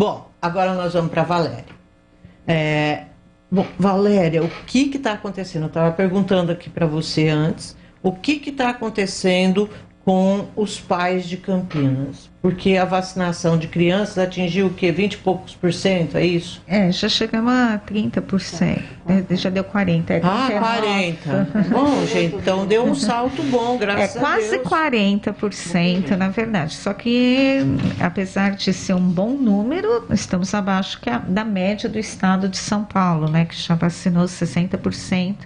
Bom, agora nós vamos para a Valéria. Bom, Valéria, o que está acontecendo? Eu estava perguntando aqui para você antes, o que está acontecendo com os pais de Campinas? Porque a vacinação de crianças atingiu o quê? 20 e poucos por cento, é isso? Já chegamos a 30%, já deu 40%. 40%. Bom, gente, então deu um salto bom, graças a Deus. É quase 40%, na verdade. Só que, apesar de ser um bom número, estamos abaixo da média do estado de São Paulo, né, que já vacinou 60%.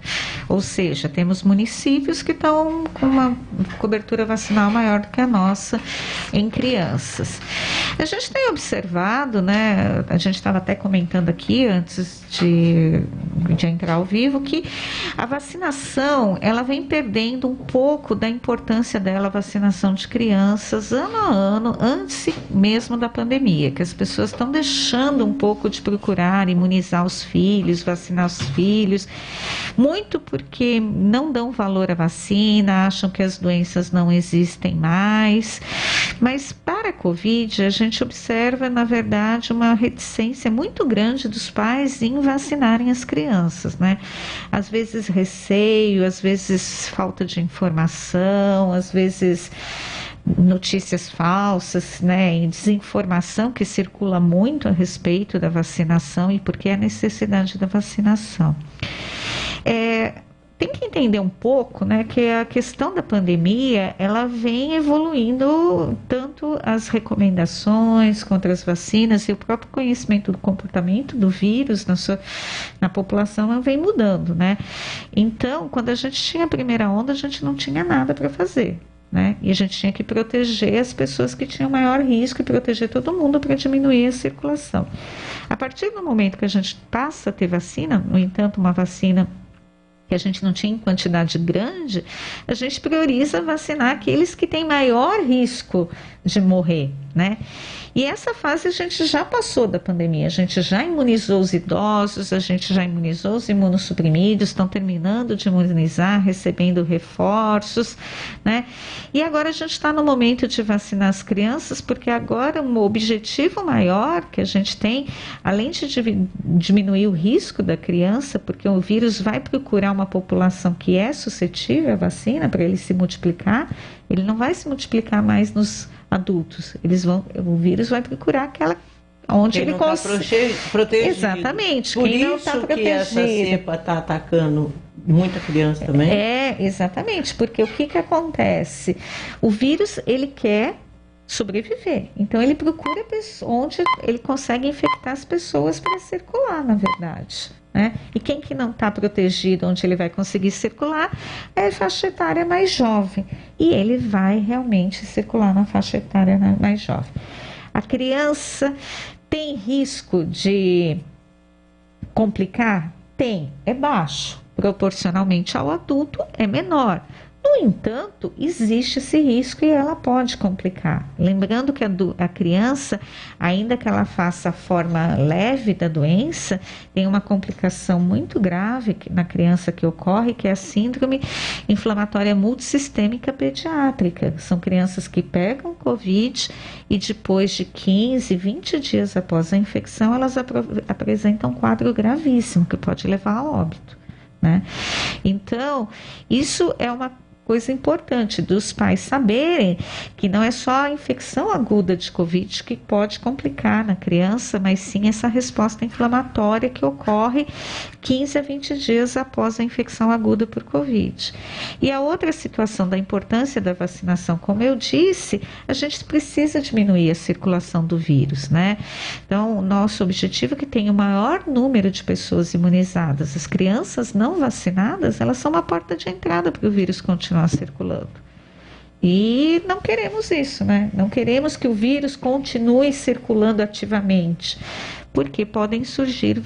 Ou seja, temos municípios que estão com uma cobertura vacinal maior do que a nossa em crianças. A gente tem observado, né, a gente estava até comentando aqui antes de entrar ao vivo, que a vacinação, ela vem perdendo um pouco da importância dela, a vacinação de crianças, ano a ano, antes mesmo da pandemia, que as pessoas estão deixando um pouco de procurar imunizar os filhos, vacinar os filhos, muito porque não dão valor à vacina, acham que as doenças não existem mais, mas para a Covid, a gente observa, na verdade, uma reticência muito grande dos pais em vacinarem as crianças, né? Às vezes receio, às vezes falta de informação, às vezes notícias falsas, né, e desinformação que circula muito a respeito da vacinação e por que a necessidade da vacinação. Tem que entender um pouco, né, que a questão da pandemia, ela vem evoluindo tanto as recomendações contra as vacinas e o próprio conhecimento do comportamento do vírus na população vem mudando, né? Então, quando a gente tinha a primeira onda, a gente não tinha nada para fazer, né? E a gente tinha que proteger as pessoas que tinham maior risco e proteger todo mundo para diminuir a circulação. A partir do momento que a gente passa a ter vacina, no entanto, uma vacina que a gente não tinha em quantidade grande, a gente prioriza vacinar aqueles que têm maior risco de morrer, né? E essa fase a gente já passou da pandemia, a gente já imunizou os idosos, a gente já imunizou os imunossuprimidos, estão terminando de imunizar, recebendo reforços, né? E agora a gente está no momento de vacinar as crianças, porque agora um objetivo maior que a gente tem, além de diminuir o risco da criança, porque o vírus vai procurar uma população que é suscetível à vacina para ele se multiplicar, ele não vai se multiplicar mais nos adultos, o vírus vai procurar aquela onde quem ele consegue protegido. Exatamente. Por quem isso não tá que essa cepa está atacando muita criança também. Exatamente, porque o que acontece? O vírus, ele quer sobreviver, então ele procura onde ele consegue infectar as pessoas para circular, na verdade, né? E quem que não está protegido, onde ele vai conseguir circular, é a faixa etária mais jovem, e ele vai realmente circular na faixa etária mais jovem. A criança tem risco de complicar? Tem, é baixo, proporcionalmente ao adulto é menor. No entanto, existe esse risco e ela pode complicar. Lembrando que a criança, ainda que ela faça a forma leve da doença, tem uma complicação muito grave na criança que ocorre, que é a síndrome inflamatória multissistêmica pediátrica. São crianças que pegam Covid e depois de 15, 20 dias após a infecção, elas apresentam um quadro gravíssimo, que pode levar a óbito, né? Então, isso é uma coisa importante dos pais saberem que não é só a infecção aguda de Covid que pode complicar na criança, mas sim essa resposta inflamatória que ocorre 15 a 20 dias após a infecção aguda por Covid. E a outra situação da importância da vacinação, como eu disse, a gente precisa diminuir a circulação do vírus, né? Então, o nosso objetivo é que tenha o maior número de pessoas imunizadas. As crianças não vacinadas, elas são uma porta de entrada para o vírus continuar circulando. E não queremos isso, né? Não queremos que o vírus continue circulando ativamente, porque podem surgir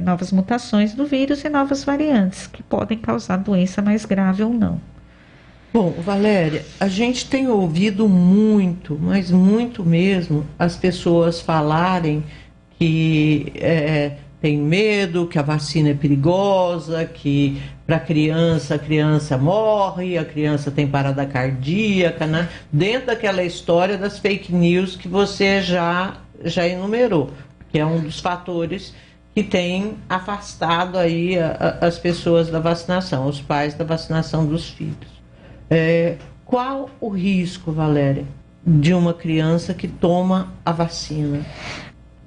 novas mutações do vírus e novas variantes que podem causar doença mais grave ou não. Bom, Valéria, a gente tem ouvido muito, mas muito mesmo, as pessoas falarem que tem medo, que a vacina é perigosa, que para a criança morre, a criança tem parada cardíaca, né? Dentro daquela história das fake news que você já já enumerou, que é um dos fatores que tem afastado aí as pessoas da vacinação, os pais da vacinação dos filhos. Qual o risco, Valéria, de uma criança que toma a vacina?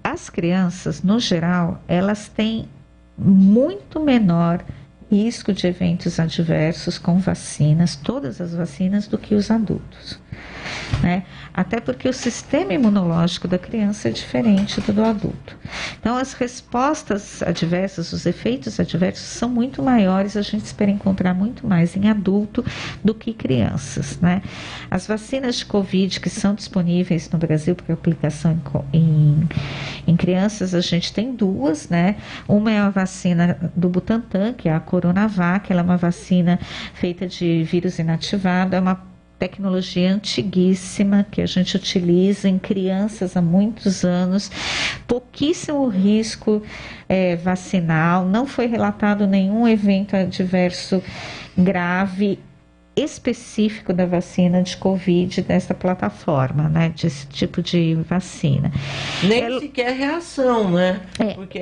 As crianças, no geral, elas têm muito menor risco de eventos adversos com vacinas, todas as vacinas, do que os adultos, né? Até porque o sistema imunológico da criança é diferente do adulto. Então, as respostas adversas, os efeitos adversos são muito maiores, a gente espera encontrar muito mais em adulto do que crianças, né? As vacinas de Covid que são disponíveis no Brasil para aplicação em crianças, a gente tem duas, né? Uma é a vacina do Butantan, que é a Coronavac, ela é uma vacina feita de vírus inativado, é uma tecnologia antiguíssima que a gente utiliza em crianças há muitos anos, pouquíssimo risco vacinal, não foi relatado nenhum evento adverso grave específico da vacina de Covid dessa plataforma, né, desse tipo de vacina. Nem sequer reação, né? Porque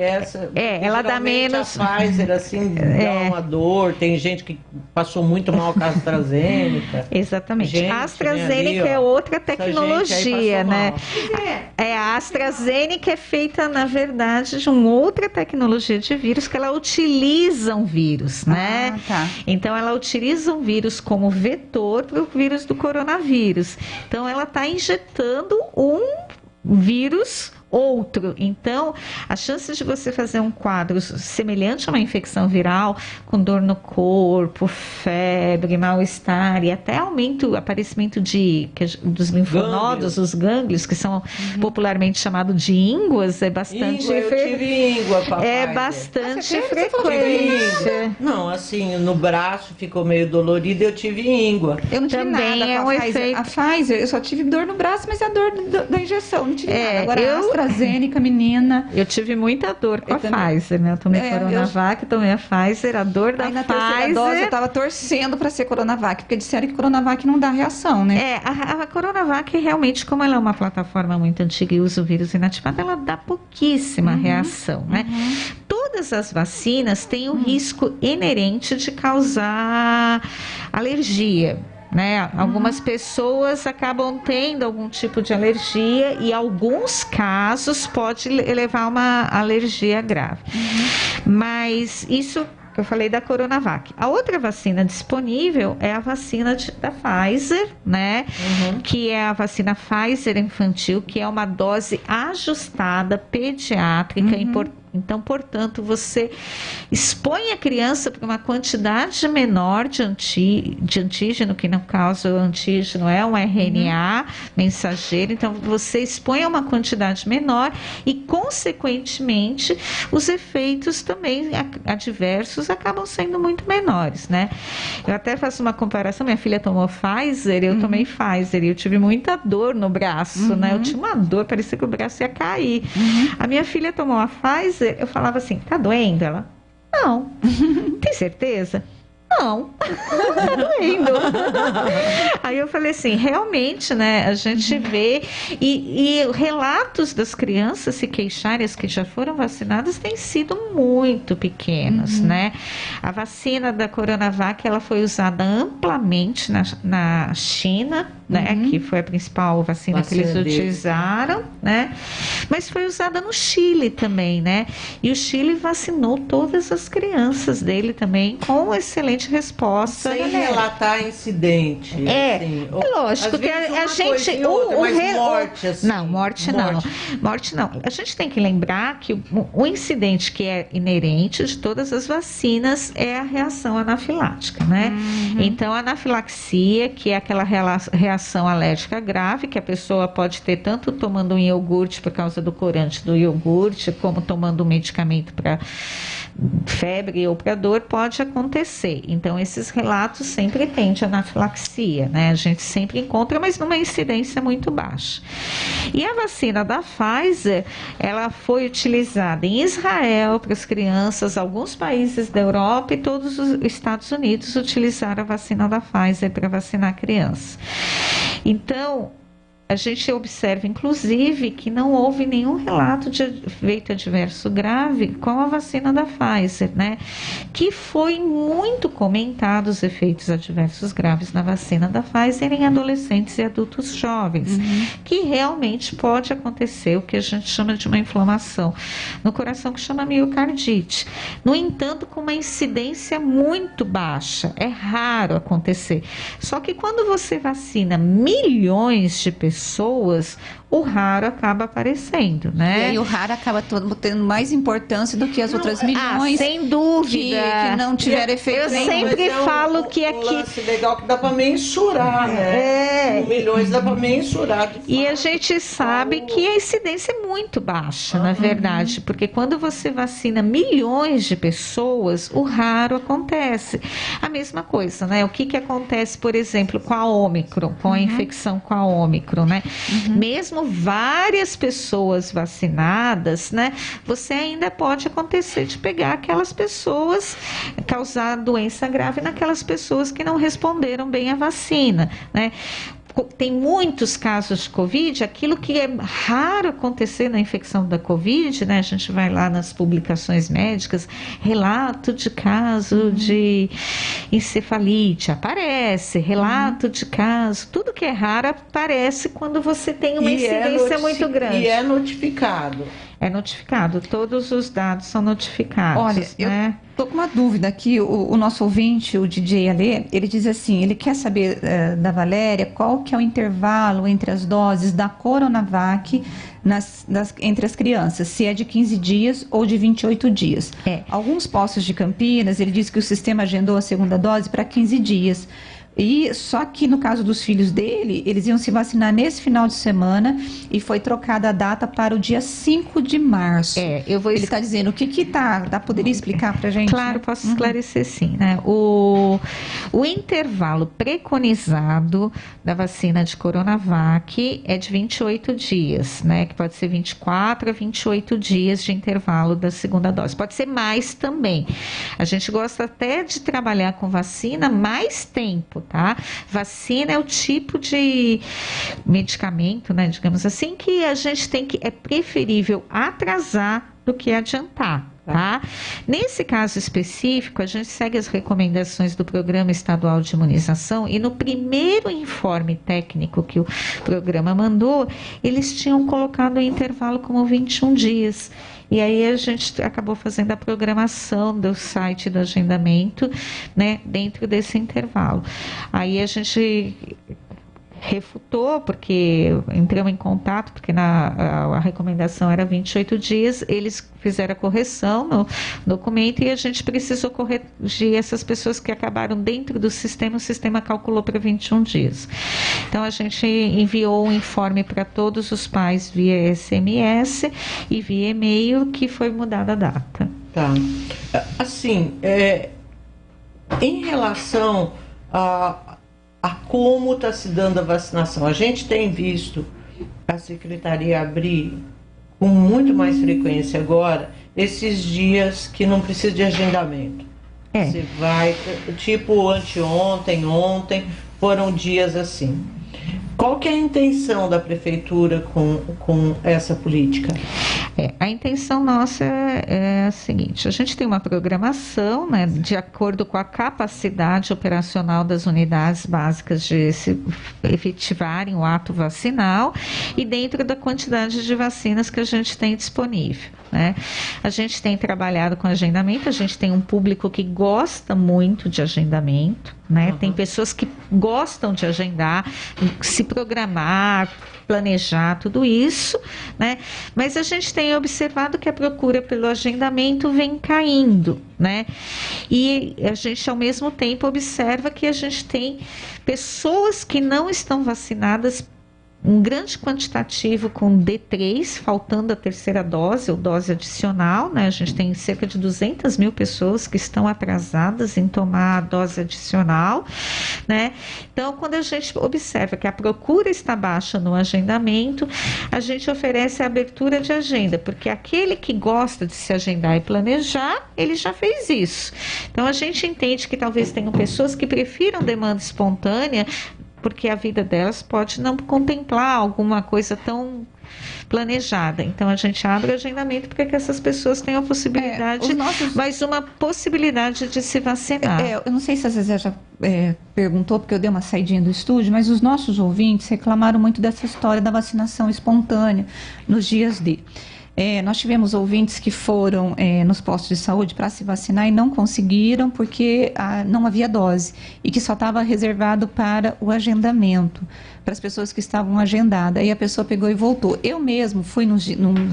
ela dá menos. A Pfizer, assim, dá uma dor, tem gente que passou muito mal com a AstraZeneca. Exatamente. A AstraZeneca é outra tecnologia, né? A AstraZeneca é feita, na verdade, de uma outra tecnologia de vírus que ela utiliza um vírus, né? Tá. Então, ela utiliza um vírus como vetor para o vírus do coronavírus. Então, ela está injetando um vírus outro. Então, a chance de você fazer um quadro semelhante a uma infecção viral, com dor no corpo, febre, mal-estar e até aparecimento dos linfonodos, os gânglios, que são popularmente chamados de ínguas, é bastante bastante frequente. Não, assim, no braço ficou meio dolorido, eu tive íngua. Eu não tive Também nada com a Pfizer. A Pfizer, eu só tive dor no braço, mas é a dor da injeção, não tive nada. Agora, a AstraZeneca, menina. Eu tive muita dor com a Pfizer, né? Eu tomei Coronavac, tomei a Pfizer, a dor da Pfizer. Na terceira dose eu tava torcendo para ser Coronavac, porque disseram que Coronavac não dá reação, né? A Coronavac realmente, como ela é uma plataforma muito antiga e usa o vírus inativado, ela dá pouquíssima reação, né? Todas as vacinas têm o risco inerente de causar alergia, né? Algumas pessoas acabam tendo algum tipo de alergia e, em alguns casos, pode levar a uma alergia grave. Mas isso que eu falei da Coronavac. A outra vacina disponível é a vacina da Pfizer, né? Que é a vacina Pfizer infantil, que é uma dose ajustada pediátrica importante. Então, portanto, você expõe a criança para uma quantidade menor de antígeno, que no caso o antígeno é um RNA mensageiro. Então, você expõe a uma quantidade menor e, consequentemente, os efeitos também adversos acabam sendo muito menores, né? Eu até faço uma comparação. Minha filha tomou Pfizer, eu tomei Pfizer e eu tive muita dor no braço, né? Eu tinha uma dor, parecia que o braço ia cair. A minha filha tomou a Pfizer. Eu falava assim, tá doendo? Ela, não. Tem certeza? Não, tá doendo. Aí eu falei assim, realmente, né, a gente vê e relatos das crianças se queixarem, as que já foram vacinadas, têm sido muito pequenos, né? A vacina da Coronavac, ela foi usada amplamente na China, né, que foi a principal vacina que eles utilizaram, né? Mas foi usada no Chile também, né? E o Chile vacinou todas as crianças dele também com excelente resposta. Sem relatar incidente. Assim, lógico que a gente morte, assim. Não, morte não. A gente tem que lembrar que o incidente que é inerente de todas as vacinas é a reação anafilática, né? Então, a anafilaxia, que é aquela reação alérgica grave, que a pessoa pode ter tanto tomando um iogurte por causa do corante do iogurte, como tomando um medicamento para febre ou para dor, pode acontecer. Então, esses relatos sempre têm de anafilaxia, né? A gente sempre encontra, mas numa incidência muito baixa. E a vacina da Pfizer, ela foi utilizada em Israel para as crianças, alguns países da Europa e todos os Estados Unidos utilizaram a vacina da Pfizer para vacinar crianças. Então, a gente observa, inclusive, que não houve nenhum relato de efeito adverso grave com a vacina da Pfizer, né? Que foi muito comentado os efeitos adversos graves na vacina da Pfizer em adolescentes e adultos jovens, que realmente pode acontecer o que a gente chama de uma inflamação no coração, que chama miocardite. No entanto, com uma incidência muito baixa, é raro acontecer. Só que quando você vacina milhões de pessoas, o raro acaba aparecendo, né? E aí o raro acaba tendo mais importância do que as outras milhões. Sem dúvida. Que não tiveram efeito. Eu sempre falo que aqui... Um lance legal que dá para mensurar, né? Milhões dá para mensurar. E a gente sabe que a incidência é muito baixa, na verdade, porque quando você vacina milhões de pessoas, o raro acontece. A mesma coisa, né? O que acontece, por exemplo, com a Ômicron, com a infecção com a Ômicron, né? Mesmo várias pessoas vacinadas, né? Você ainda pode acontecer de pegar aquelas pessoas, causar doença grave naquelas pessoas que não responderam bem à vacina, né? Tem muitos casos de Covid, aquilo que é raro acontecer na infecção da Covid, né? A gente vai lá nas publicações médicas, relato de caso de encefalite, aparece, relato de caso, tudo que é raro aparece quando você tem uma incidência muito grande. E é notificado. É notificado, todos os dados são notificados. Olha, né? eu tô com uma dúvida aqui, o nosso ouvinte, o DJ Alê, ele diz assim, ele quer saber da Valéria qual que é o intervalo entre as doses da Coronavac entre as crianças, se é de 15 dias ou de 28 dias. Alguns postos de Campinas, ele diz que o sistema agendou a segunda dose para 15 dias. E só que no caso dos filhos dele, eles iam se vacinar nesse final de semana e foi trocada a data para o dia 5 de março. Ele está dizendo o que tá, poderia explicar para a gente? Claro, posso esclarecer sim, né? O intervalo preconizado da vacina de Coronavac é de 28 dias, né? Que pode ser 24 a 28 dias de intervalo da segunda dose. Pode ser mais também. A gente gosta até de trabalhar com vacina mais tempo, tá? Vacina é o tipo de medicamento, né, digamos assim, que a gente é preferível atrasar do que adiantar. Tá? Nesse caso específico, a gente segue as recomendações do Programa Estadual de Imunização e no primeiro informe técnico que o programa mandou, eles tinham colocado o intervalo como 21 dias. E aí a gente acabou fazendo a programação do site do agendamento, né, dentro desse intervalo. Aí a gente refutou, porque entramos em contato, porque a recomendação era 28 dias, eles fizeram a correção no documento e a gente precisou corrigir essas pessoas que acabaram dentro do sistema, o sistema calculou para 21 dias. Então a gente enviou um informe para todos os pais via SMS e via e-mail que foi mudada a data. Tá. Assim, em relação a como está se dando a vacinação. A gente tem visto a Secretaria abrir com muito mais frequência agora esses dias que não precisa de agendamento. Você vai, tipo anteontem, ontem, foram dias assim. Qual que é a intenção da Prefeitura com essa política? A intenção nossa é a seguinte, a gente tem uma programação, né, de acordo com a capacidade operacional das unidades básicas de se efetivarem o ato vacinal e dentro da quantidade de vacinas que a gente tem disponível, né? A gente tem trabalhado com agendamento, a gente tem um público que gosta muito de agendamento, né? Tem pessoas que gostam de agendar, se programar, planejar tudo isso, né? Mas a gente tem observado que a procura pelo agendamento vem caindo, né? E a gente ao mesmo tempo observa que a gente tem pessoas que não estão vacinadas, um grande quantitativo com D3, faltando a terceira dose ou dose adicional, né? A gente tem cerca de 200 mil pessoas que estão atrasadas em tomar a dose adicional, né? Então, quando a gente observa que a procura está baixa no agendamento, a gente oferece a abertura de agenda, porque aquele que gosta de se agendar e planejar, ele já fez isso. Então, a gente entende que talvez tenham pessoas que prefiram demanda espontânea, porque a vida delas pode não contemplar alguma coisa tão planejada. Então a gente abre o agendamento para que essas pessoas tenham a possibilidade, mais uma possibilidade de se vacinar. Eu não sei se a Zezé já perguntou, porque eu dei uma saidinha do estúdio, mas os nossos ouvintes reclamaram muito dessa história da vacinação espontânea nos dias D. Nós tivemos ouvintes que foram nos postos de saúde para se vacinar e não conseguiram porque não havia dose e que só estava reservado para o agendamento, para as pessoas que estavam agendadas. Aí a pessoa pegou e voltou. Eu mesmo fui num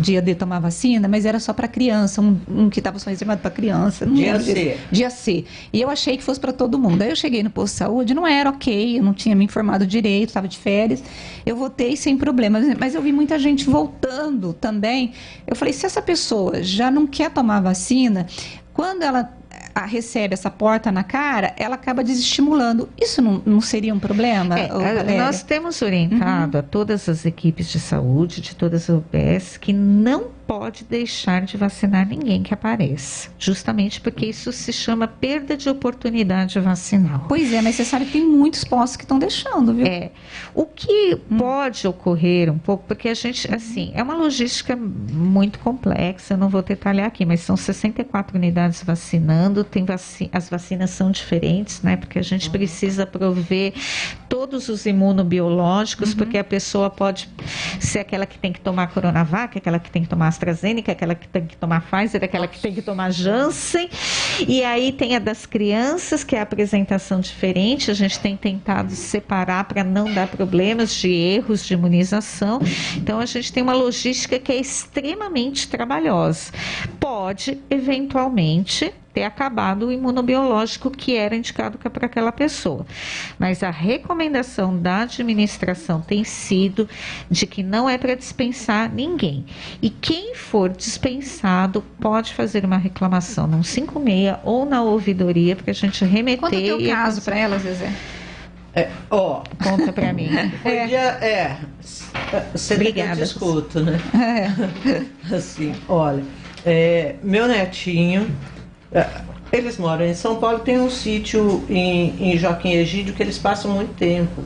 dia de tomar vacina, mas era só para criança, um que estava só reservado para criança. Dia C. Dia C. E eu achei que fosse para todo mundo. Aí eu cheguei no posto de saúde, não era ok, eu não tinha me informado direito, estava de férias. Eu voltei sem problemas, mas eu vi muita gente voltando também. Eu falei, se essa pessoa já não quer tomar vacina, quando ela recebe essa porta na cara, ela acaba desestimulando. Isso não seria um problema? Nós temos orientado a todas as equipes de saúde, de todas as UBS, que não pode deixar de vacinar ninguém que apareça. Justamente porque isso se chama perda de oportunidade vacinal. Pois é, mas você sabe que tem muitos postos que estão deixando, viu? O que pode ocorrer um pouco, porque a gente, assim, é uma logística muito complexa, eu não vou detalhar aqui, mas são 64 unidades vacinando, as vacinas são diferentes, né? Porque a gente precisa prover todos os imunobiológicos, porque a pessoa pode ser aquela que tem que tomar Coronavac, aquela que tem que tomar AstraZeneca, aquela que tem que tomar Pfizer, aquela que tem que tomar Janssen, e aí tem a das crianças, que é a apresentação diferente, a gente tem tentado separar para não dar problemas de erros de imunização, então a gente tem uma logística que é extremamente trabalhosa. Pode, eventualmente, ter acabado o imunobiológico que era indicado para aquela pessoa. Mas a recomendação da administração tem sido de que não é para dispensar ninguém. E quem for dispensado pode fazer uma reclamação no 156 ou na ouvidoria para a gente remeter. Conta o teu caso para ela, Zezé. Conta para mim. Obrigada. Eu te escuto, né? Assim, olha, meu netinho, eles moram em São Paulo, tem um sítio em Joaquim Egídio que eles passam muito tempo.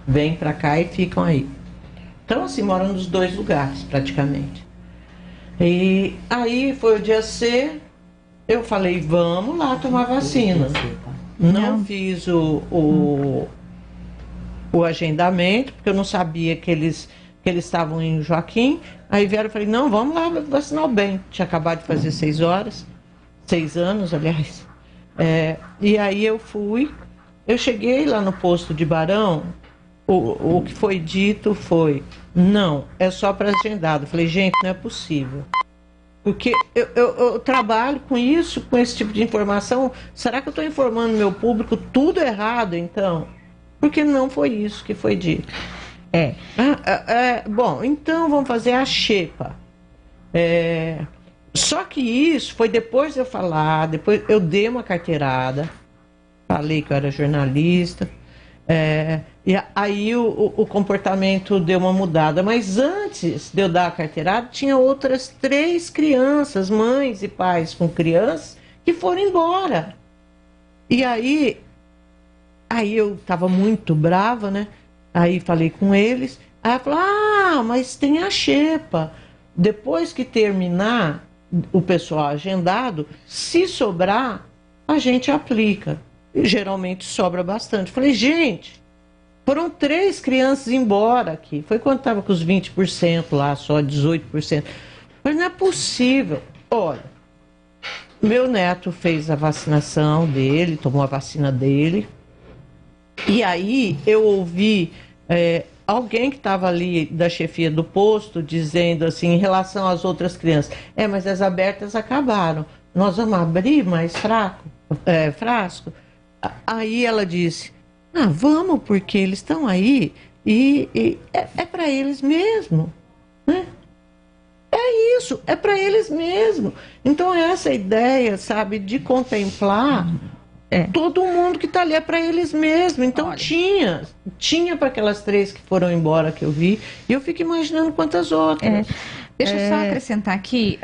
Vêm para cá e ficam aí. Então, assim, moram nos dois lugares, praticamente. E aí foi o dia C, eu falei, vamos lá tomar vacina. Não fiz o agendamento, porque eu não sabia que eles estavam em Joaquim. Aí vieram e falei, não, vamos lá vacinar o bem. Tinha acabado de fazer 6 anos, aliás. E aí eu fui, eu cheguei lá no posto de Barão, o que foi dito foi, não, é só para agendado. Eu falei, gente, não é possível. Porque eu trabalho com isso, com esse tipo de informação. Será que eu estou informando meu público tudo errado, então? Porque não foi isso que foi dito. Bom, então vamos fazer a xepa. Só que isso foi depois de eu falar, depois eu dei uma carteirada, falei que eu era jornalista, e aí o comportamento deu uma mudada. Mas antes de eu dar a carteirada, tinha outras 3 crianças, mães e pais com crianças, que foram embora. E aí eu estava muito brava, né? Aí falei com eles, aí ela falou, mas tem a xepa. Depois que terminar o pessoal agendado, se sobrar, a gente aplica. E geralmente sobra bastante. Falei, gente, foram 3 crianças embora aqui. Foi quando estava com os 20% lá, só 18%. Mas não é possível. Olha, meu neto fez a vacinação dele, tomou a vacina dele. E aí eu ouvi alguém que estava ali da chefia do posto dizendo assim, em relação às outras crianças, mas as abertas acabaram, nós vamos abrir mais frasco? Aí ela disse, vamos, porque eles estão aí e é para eles mesmo, né? É isso, é para eles mesmo. Então essa ideia, sabe, de contemplar todo mundo que está ali, é para eles mesmo. Então tinha para aquelas 3 que foram embora que eu vi, e eu fico imaginando quantas outras. Deixa eu só acrescentar aqui,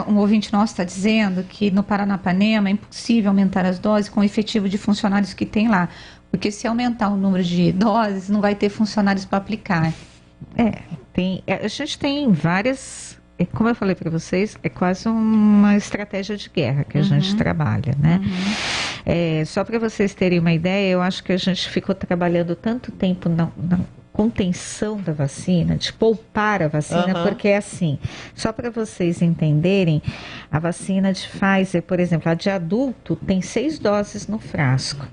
um ouvinte nosso está dizendo que no Paranapanema é impossível aumentar as doses com o efetivo de funcionários que tem lá. Porque se aumentar o número de doses, não vai ter funcionários para aplicar. A gente tem várias, como eu falei para vocês, é quase uma estratégia de guerra que a gente trabalha, né? Só para vocês terem uma ideia, eu acho que a gente ficou trabalhando tanto tempo na contenção da vacina, de poupar a vacina, porque é assim, só para vocês entenderem, a vacina de Pfizer, por exemplo, a de adulto tem 6 doses no frasco.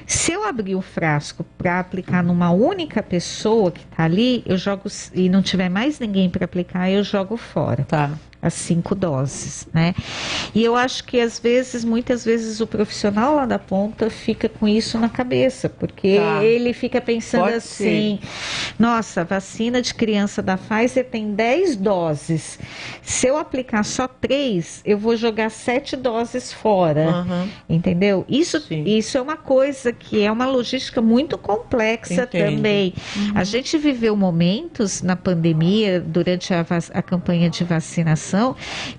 Se eu abrir o frasco para aplicar numa única pessoa que está ali, eu jogo, e não tiver mais ninguém para aplicar, eu jogo fora. Tá. As 5 doses, né? E eu acho que muitas vezes o profissional lá da ponta fica com isso na cabeça, porque ele fica pensando Pode assim, nossa, a vacina de criança da Pfizer tem 10 doses, se eu aplicar só 3, eu vou jogar 7 doses fora, entendeu? Isso é uma coisa que é uma logística muito complexa também. A gente viveu momentos na pandemia, durante a campanha de vacinação,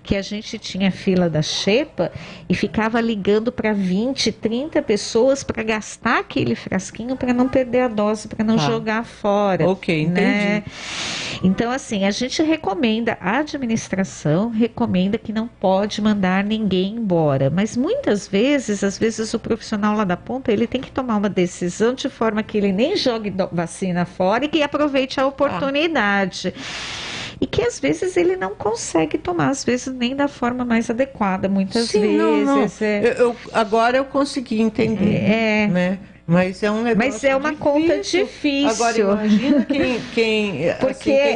que a gente tinha fila da xepa e ficava ligando para 20, 30 pessoas para gastar aquele frasquinho para não perder a dose, para não jogar fora. Ok, entendi. Né? Então, assim, a gente recomenda, a administração recomenda que não pode mandar ninguém embora, mas muitas vezes, o profissional lá da ponta, ele tem que tomar uma decisão de forma que ele nem jogue vacina fora e que aproveite a oportunidade. E que às vezes ele não consegue tomar, às vezes nem da forma mais adequada, muitas vezes. Não. Agora eu consegui entender, né? Mas é um negócio Mas é uma conta difícil. Agora imagina quem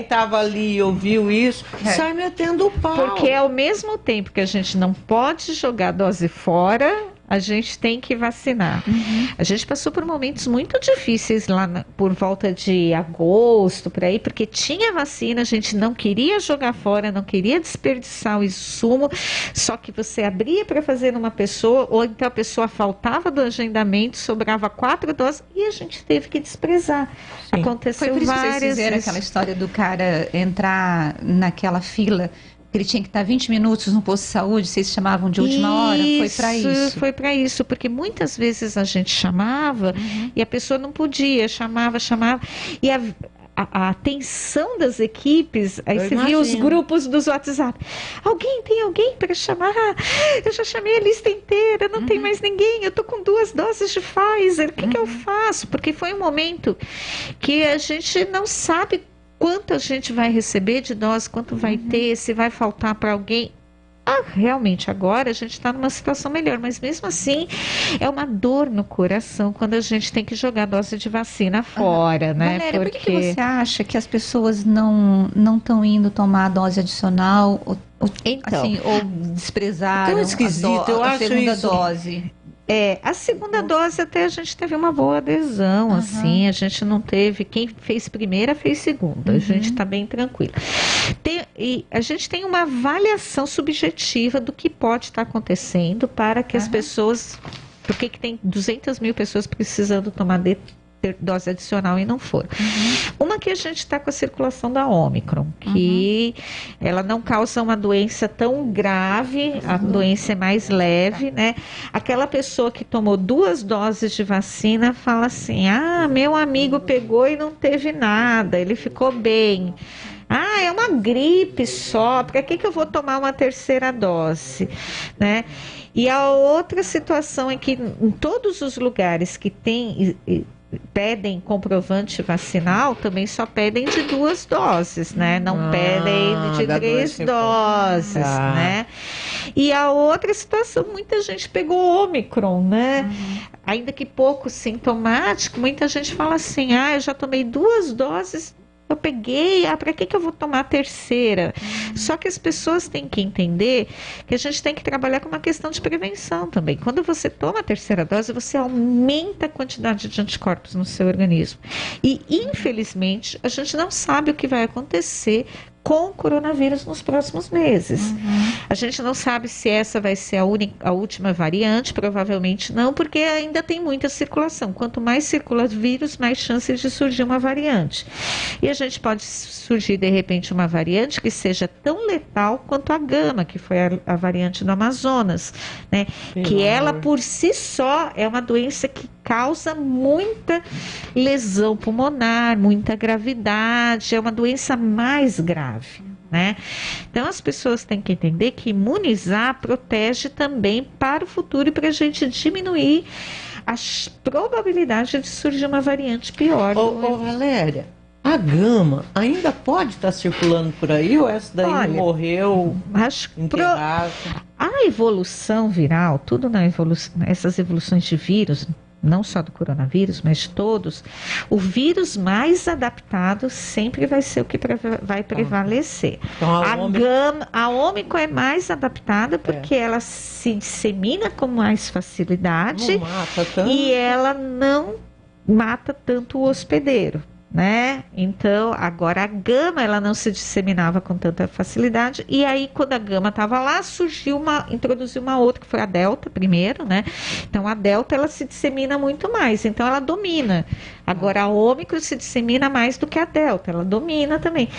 estava ali e ouviu isso, sai metendo o pau. Porque ao mesmo tempo que a gente não pode jogar dose fora, a gente tem que vacinar. A gente passou por momentos muito difíceis lá por volta de agosto, por aí, porque tinha vacina, a gente não queria jogar fora, não queria desperdiçar o insumo, só que você abria para fazer numa pessoa, ou então a pessoa faltava do agendamento, sobrava 4 doses e a gente teve que desprezar. Sim. Aconteceu Foi por isso que várias vocês fizeram aquela história do cara entrar naquela fila, que ele tinha que estar 20 minutos no posto de saúde, vocês chamavam de última hora? Foi para isso? Foi para isso, porque muitas vezes a gente chamava e a pessoa não podia, chamava, e a atenção das equipes, aí você via os grupos dos WhatsApp. Tem alguém para chamar? Eu já chamei a lista inteira, não tem mais ninguém, eu tô com 2 doses de Pfizer, o que eu faço? Porque foi um momento que a gente não sabe quanto a gente vai receber de dose, quanto vai ter, se vai faltar para alguém. Realmente agora a gente está numa situação melhor, mas mesmo assim é uma dor no coração quando a gente tem que jogar dose de vacina fora, né? Valéria, por que você acha que as pessoas não estão indo tomar a dose adicional ou desprezaram a segunda dose? A segunda dose até a gente teve uma boa adesão, assim, a gente não teve, quem fez primeira fez segunda, a gente está bem tranquilo. E a gente tem uma avaliação subjetiva do que pode estar acontecendo para que as pessoas, porque que tem 200 mil pessoas precisando tomar dose adicional e não foram. Uma que a gente está com a circulação da Ômicron, que ela não causa uma doença tão grave, a doença é mais leve, né? Aquela pessoa que tomou 2 doses de vacina fala assim, meu amigo pegou e não teve nada, ele ficou bem. É uma gripe só, para que eu vou tomar uma 3ª dose, né? E a outra situação é que em todos os lugares que pedem comprovante vacinal, também só pedem de 2 doses, né? Não pedem de 3 doses, né? E a outra situação, muita gente pegou Ômicron, né? Ainda que pouco sintomático, muita gente fala assim, eu já tomei 2 doses, eu peguei, para que eu vou tomar a 3ª? Só que as pessoas têm que entender que a gente tem que trabalhar com uma questão de prevenção também. Quando você toma a 3ª dose, você aumenta a quantidade de anticorpos no seu organismo. E, infelizmente, a gente não sabe o que vai acontecer com o coronavírus nos próximos meses. A gente não sabe se essa vai ser a última variante, provavelmente não, porque ainda tem muita circulação. Quanto mais circula o vírus, mais chances de surgir uma variante. E a gente pode surgir, de repente, uma variante que seja tão letal quanto a Gama, que foi a variante do Amazonas, né? Que ela, por si só, é uma doença que causa muita lesão pulmonar, muita gravidade, é uma doença mais grave, né? Então as pessoas têm que entender que imunizar protege também para o futuro e para a gente diminuir a probabilidade de surgir uma variante pior. Ô, Valéria, a gama ainda pode estar circulando por aí ou essa daí Olha, morreu acho enterrada? a evolução viral, tudo na evolução, essas evoluções de vírus, não só do coronavírus, mas de todos, o vírus mais adaptado sempre vai ser o que vai prevalecer. Então, A Ômicron é mais adaptada porque ela se dissemina com mais facilidade não mata tanto. e ela não mata tanto o hospedeiro, né? Então, agora a gama, ela não se disseminava com tanta facilidade, e aí quando a gama estava lá, introduziu uma outra, que foi a delta primeiro, né? Então a delta, ela se dissemina muito mais, então ela domina. Agora a ômicron se dissemina mais do que a delta, ela domina também.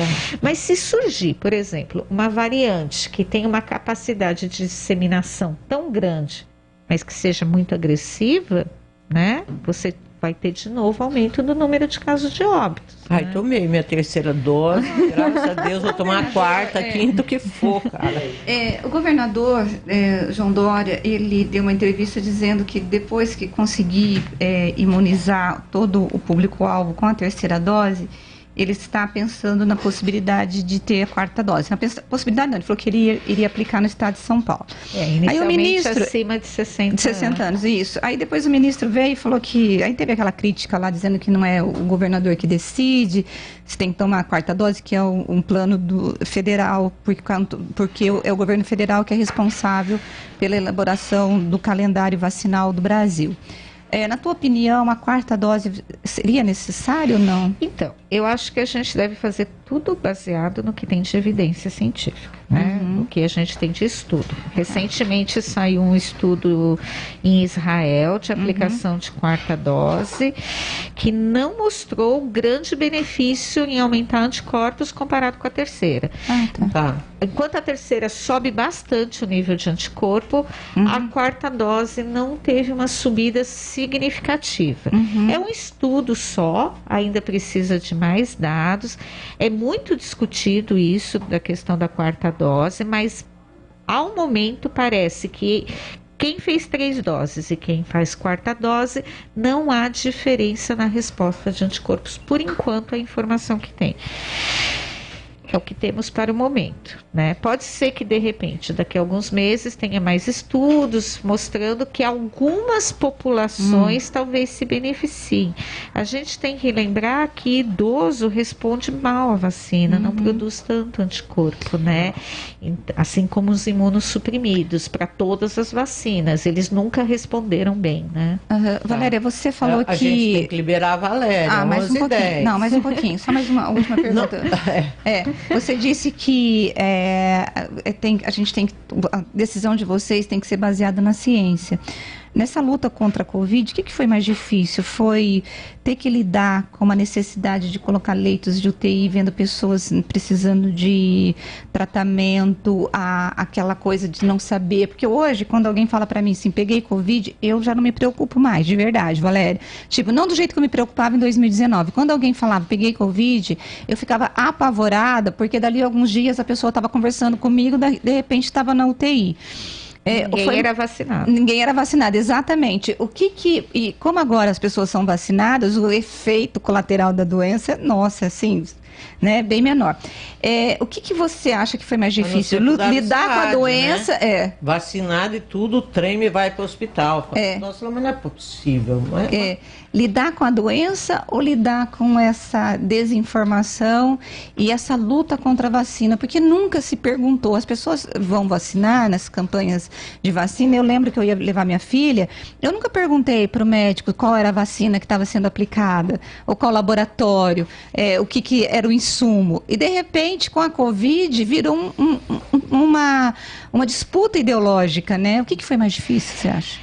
Mas se surgir, por exemplo, uma variante que tem uma capacidade de disseminação tão grande, mas que seja muito agressiva, né? Você vai ter de novo aumento do número de casos de óbitos. Ai, tomei minha terceira dose, graças a Deus, vou tomar a quarta, quinta, o que for, cara. O governador João Dória, ele deu uma entrevista dizendo que depois que conseguir imunizar todo o público-alvo com a terceira dose, ele está pensando na possibilidade de ter a quarta dose. Na possibilidade não, ele falou que iria aplicar no estado de São Paulo. Aí o ministro, acima de 60 anos, isso. Aí depois o ministro veio e falou que... Aí teve aquela crítica lá dizendo que não é o governador que decide, se tem que tomar a quarta dose, que é um plano federal, porque é o governo federal que é responsável pela elaboração do calendário vacinal do Brasil. Na tua opinião, a quarta dose seria necessária ou não? Então, eu acho que a gente deve fazer tudo baseado no que tem de evidência científica, né? No que a gente tem de estudo. Recentemente saiu um estudo em Israel de aplicação de quarta dose, que não mostrou grande benefício em aumentar anticorpos comparado com a terceira. Tá. Enquanto a terceira sobe bastante o nível de anticorpo, a quarta dose não teve uma subida significativa. É um estudo só, ainda precisa de mais dados. É muito discutido isso da questão da quarta dose, mas ao momento parece que quem fez 3 doses e quem faz quarta dose, não há diferença na resposta de anticorpos, por enquanto, a informação que tem. É o que temos para o momento, né? Pode ser que, de repente, daqui a alguns meses tenha mais estudos mostrando que algumas populações talvez se beneficiem. A gente tem que lembrar que idoso responde mal à vacina, não produz tanto anticorpo, né? Assim como os imunossuprimidos, para todas as vacinas, eles nunca responderam bem, né? Valéria, você falou que... A gente tem que liberar a Valéria, mais um pouquinho. 10. Não, mais um pouquinho. Só mais uma última pergunta. Você disse que a decisão de vocês tem que ser baseada na ciência. Nessa luta contra a Covid, o que foi mais difícil? Foi ter que lidar com a necessidade de colocar leitos de UTI, vendo pessoas precisando de tratamento, aquela coisa de não saber. Porque hoje, quando alguém fala para mim assim, peguei Covid, eu já não me preocupo mais, de verdade, Valéria. Tipo, não do jeito que eu me preocupava em 2019. Quando alguém falava, peguei Covid, eu ficava apavorada, porque dali a alguns dias a pessoa estava conversando comigo, de repente estava na UTI. Ninguém era vacinado. Ninguém era vacinado, exatamente. E como agora as pessoas são vacinadas, o efeito colateral da doença, nossa, assim, né, bem menor. O que você acha que foi mais difícil? Lidar com a doença? Né? Vacinado e tudo, treme e vai para o hospital. Nossa, mas não é possível. Não é? Lidar com a doença ou lidar com essa desinformação e essa luta contra a vacina? Porque nunca se perguntou, as pessoas vão vacinar nas campanhas de vacina. Eu lembro que eu ia levar minha filha, eu nunca perguntei para o médico qual era a vacina que estava sendo aplicada, ou qual laboratório, o que era o insumo. E de repente, com a Covid, virou uma disputa ideológica, né? O que foi mais difícil, você acha?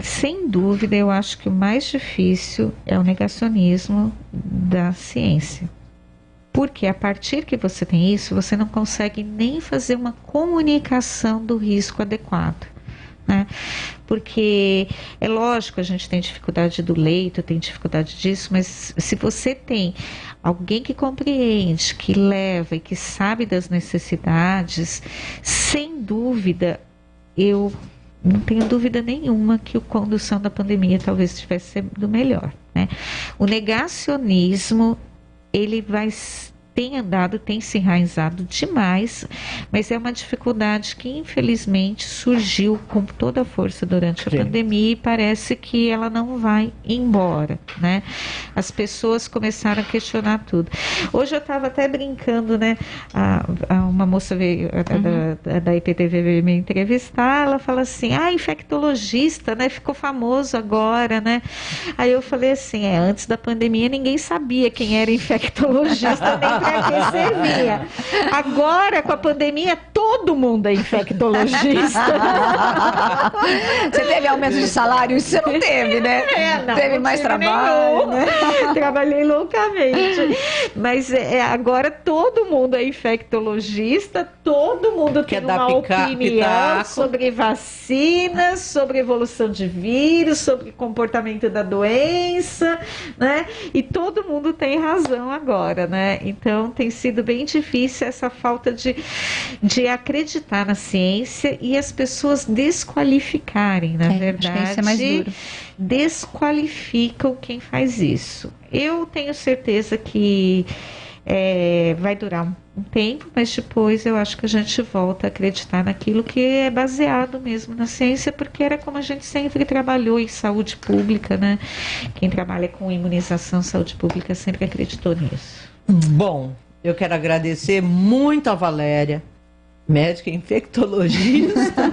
Sem dúvida, eu acho que o mais difícil é o negacionismo da ciência. Porque a partir que você tem isso, você não consegue nem fazer uma comunicação do risco adequado. né? Porque é lógico, a gente tem dificuldade do leito, tem dificuldade disso, mas se você tem alguém que compreende, que leva e que sabe das necessidades, sem dúvida, eu não tenho dúvida nenhuma que a condução da pandemia talvez tivesse sido melhor, né? O negacionismo, ele tem andado, tem se enraizado demais, mas é uma dificuldade que infelizmente surgiu com toda a força durante a pandemia e parece que ela não vai embora, né? As pessoas começaram a questionar tudo. Hoje eu estava até brincando, né? Uma moça veio da IPTV veio me entrevistar, ela fala assim, infectologista, né? Ficou famoso agora, né? Aí eu falei assim, antes da pandemia ninguém sabia quem era infectologista, nem para que servia. Agora, com a pandemia, todo mundo é infectologista. Você teve aumento de salário? Isso você não teve, né? Não, teve não mais tive trabalho, nenhum. né? Trabalhei loucamente. Mas agora todo mundo é infectologista, todo mundo tem uma opinião sobre vacinas, sobre evolução de vírus, sobre comportamento da doença, né? E todo mundo tem razão agora, né? Então tem sido bem difícil essa falta de acreditar na ciência e as pessoas desqualificarem, na verdade. Acho que isso é mais duro. Desqualificam quem faz isso. Eu tenho certeza que vai durar um tempo, mas depois eu acho que a gente volta a acreditar naquilo que é baseado mesmo na ciência, porque era como a gente sempre trabalhou em saúde pública, né? Quem trabalha com imunização, saúde pública, sempre acreditou nisso. Bom, eu quero agradecer muito a Valéria, médica infectologista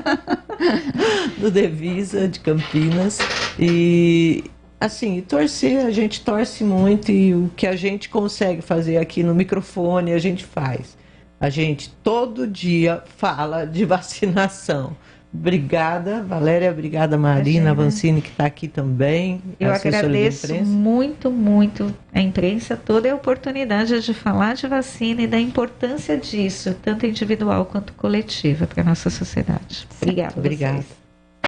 do Devisa de Campinas, e assim, torcer, a gente torce muito e o que a gente consegue fazer aqui no microfone a gente faz. A gente todo dia fala de vacinação. Obrigada, Valéria, obrigada, Marina Vancini, que está aqui também. Eu agradeço muito, muito a imprensa, toda a oportunidade de falar de vacina e da importância disso, tanto individual quanto coletiva, para a nossa sociedade. Obrigada. Obrigada.